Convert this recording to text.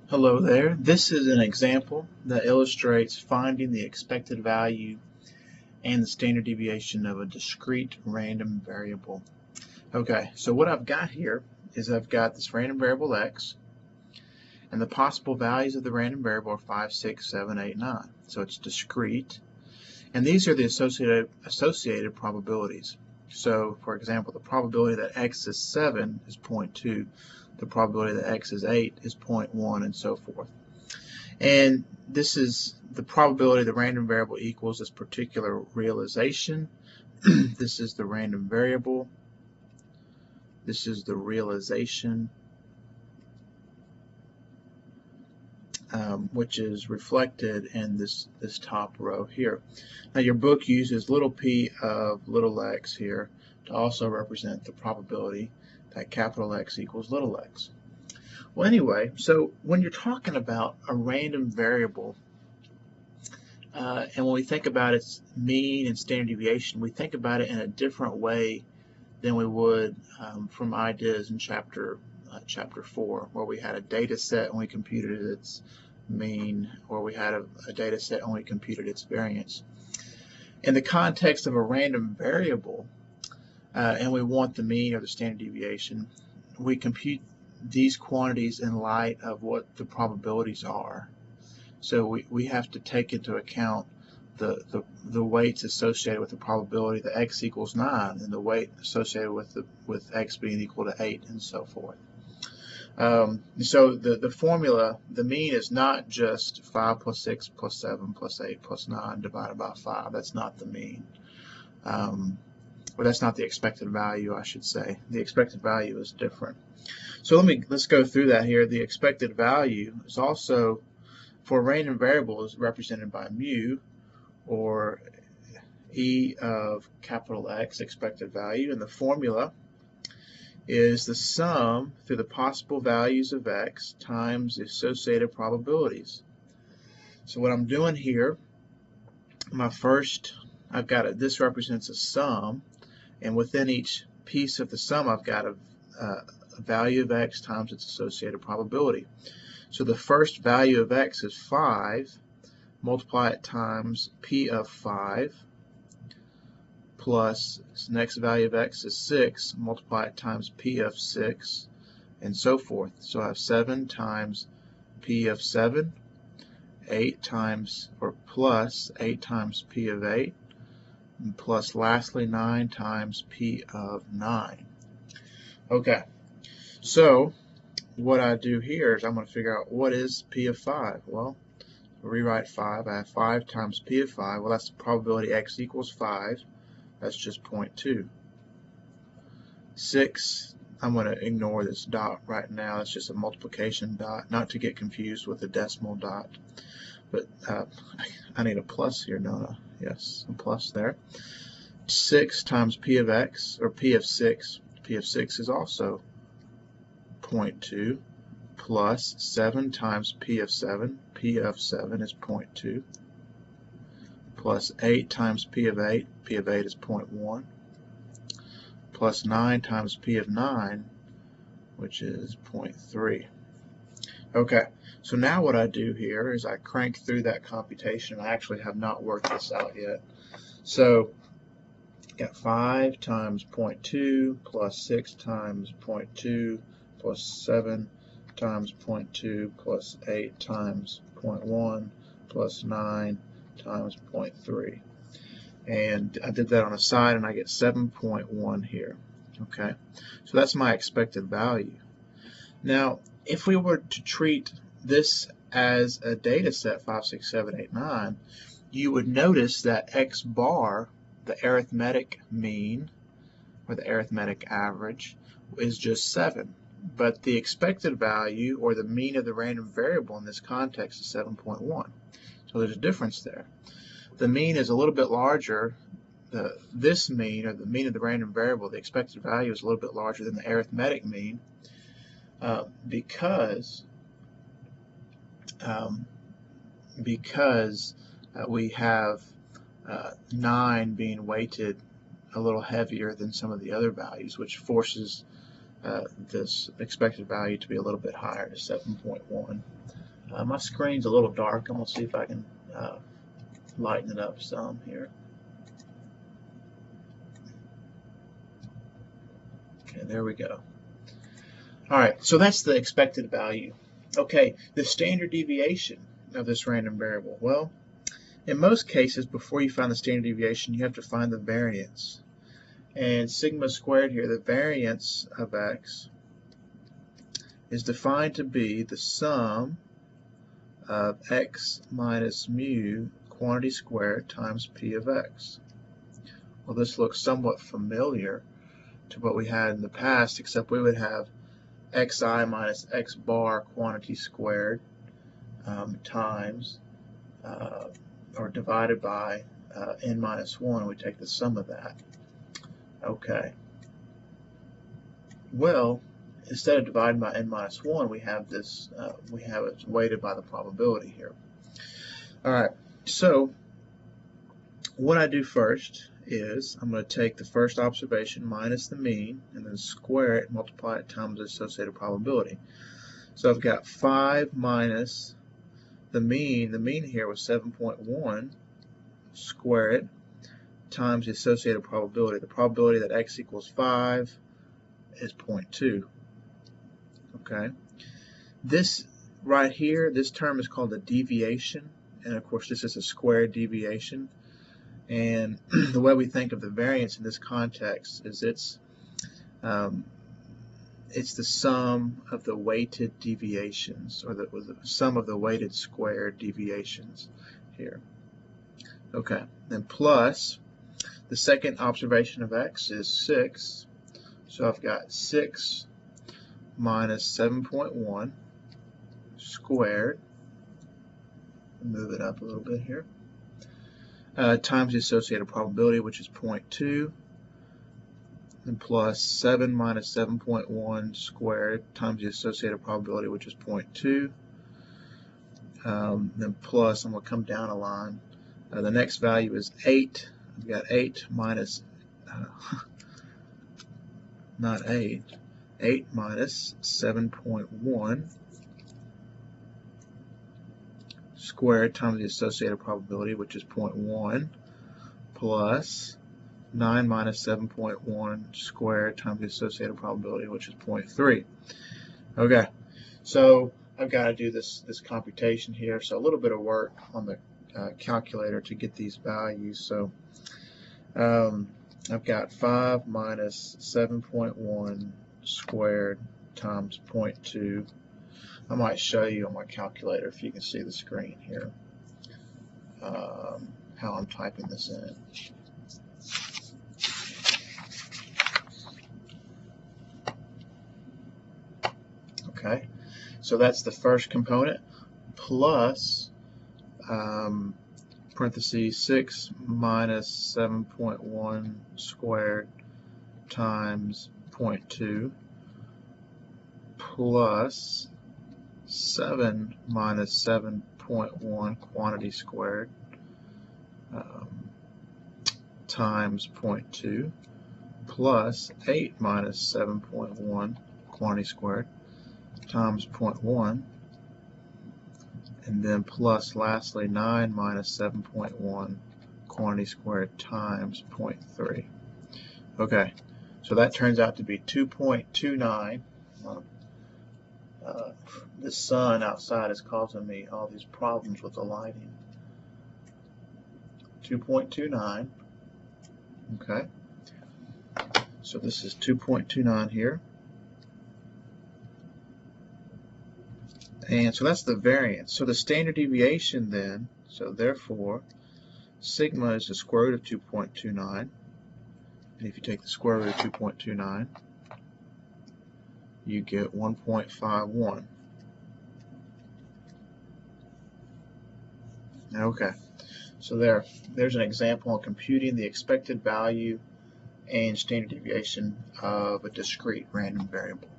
Hello there. This is an example that illustrates finding the expected value and the standard deviation of a discrete random variable. Okay, so what I've got here is I've got this random variable x, and the possible values of the random variable are 5, 6, 7, 8, 9. So it's discrete, and these are the associated probabilities. So, for example, the probability that x is 7 is 0.2, the probability that x is 8 is 0.1, and so forth. And this is the probability the random variable equals this particular realization. This is the random variable. This is the realization, which is reflected in this top row here. Now your book uses little p of little x here to also represent the probability that capital X equals little x. Well, anyway, so when you're talking about a random variable, and when we think about its mean and standard deviation, we think about it in a different way than we would from ideas in chapter 4, where we had a data set and we computed its mean, or we had a data set and we computed its variance. In the context of a random variable, and we want the mean or the standard deviation, we compute these quantities in light of what the probabilities are. So we have to take into account the weights associated with the probability that x equals 9 and the weight associated with x being equal to 8 and so forth. So the formula, the mean is not just 5 plus 6 plus 7 plus 8 plus 9 divided by 5. That's not the mean. Or that's not the expected value, I should say. The expected value is different. So let's go through that here. The expected value is also, for a random variable, is represented by mu, or e of capital X, expected value, and the formula is the sum through the possible values of x times the associated probabilities. So what I'm doing here, I've got it. This represents a sum, and within each piece of the sum, I've got a value of x times its associated probability. So the first value of x is 5. Multiply it times p of 5, plus the next value of x is 6. Multiply it times p of 6, and so forth. So I have 7 times p of 7, 8 times, or plus 8 times p of 8, and plus lastly 9 times p of 9. Okay, so what I do here is I'm going to figure out what is p of 5. Well, rewrite 5. I have 5 times p of 5. Well, that's the probability x equals 5. That's just 0.2. 6, I'm going to ignore this dot right now. It's just a multiplication dot, not to get confused with a decimal dot. But I need a plus here, don't I? Yes, a plus there. 6 times p of x, or p of 6. P of 6 is also 0.2. Plus 7 times p of 7. P of 7 is 0.2. Plus 8 times p of 8. P of 8 is 0.1. Plus 9 times p of 9, which is 0.3. Okay, so now what I do here is I crank through that computation. I actually have not worked this out yet. So got 5 times 0.2 plus 6 times 0.2 plus 7 times 0.2 plus 8 times 0.1 plus 9 times 0.3. And I did that on the side, and I get 7.1 here. Okay, so that's my expected value. Now, if we were to treat this as a data set, 5, 6, 7, 8, 9, you would notice that x bar, the arithmetic mean, or the arithmetic average, is just 7. But the expected value, or the mean of the random variable in this context, is 7.1. So there's a difference there. The mean is a little bit larger. This mean, or the mean of the random variable, the expected value, is a little bit larger than the arithmetic mean, because we have 9 being weighted a little heavier than some of the other values, which forces this expected value to be a little bit higher, to 7.1. My screen's a little dark. I'm going to see if I can lighten it up some here. Okay, there we go. All right, so that's the expected value. Okay, the standard deviation of this random variable. Well, in most cases, before you find the standard deviation, you have to find the variance. And sigma squared here, the variance of x, is defined to be the sum of x minus mu quantity squared times p of x. Well, this looks somewhat familiar to what we had in the past, except we would have xi minus x bar quantity squared times or divided by n minus 1. We take the sum of that. Okay. Well, instead of dividing by n minus 1, we have this. We have it weighted by the probability here. All right. So what I do first is I'm going to take the first observation minus the mean and then square it and multiply it times the associated probability. So I've got 5 minus the mean. The mean here was 7.1. Square it times the associated probability. The probability that x equals 5 is 0.2. Okay. This right here, this term is called a deviation, and of course this is a squared deviation. And the way we think of the variance in this context is it's the sum of the weighted deviations, or the sum of the weighted squared deviations here. Okay, then plus the second observation of x is 6, so I've got 6 minus 7.1 squared, move it up a little bit here, times the associated probability, which is 0.2, and plus 7 minus 7.1 squared times the associated probability, which is 0.2. Then plus, I'm going to come down a line. The next value is 8. I've got 8 minus, not 8, 8 minus 7.1 squared times the associated probability, which is 0.1, plus 9 minus 7.1 squared times the associated probability, which is 0.3. Okay, so I've got to do this computation here, so a little bit of work on the calculator to get these values. So I've got 5 minus 7.1 squared times 0.2. I might show you on my calculator if you can see the screen here how I'm typing this in. Okay, so that's the first component plus parentheses 6 minus 7.1 squared times 0.2 plus 7 minus 7.1 quantity squared times 0.2 plus 8 minus 7.1 quantity squared times 0.1, and then plus lastly 9 minus 7.1 quantity squared times 0.3. Okay, so that turns out to be 2.29. The sun outside is causing me all these problems with the lighting. 2.29. Okay, so this is 2.29 here. And so that's the variance. So the standard deviation then, so therefore, sigma is the square root of 2.29. And if you take the square root of 2.29, you get 1.51. Okay, so there's an example on computing the expected value and standard deviation of a discrete random variable.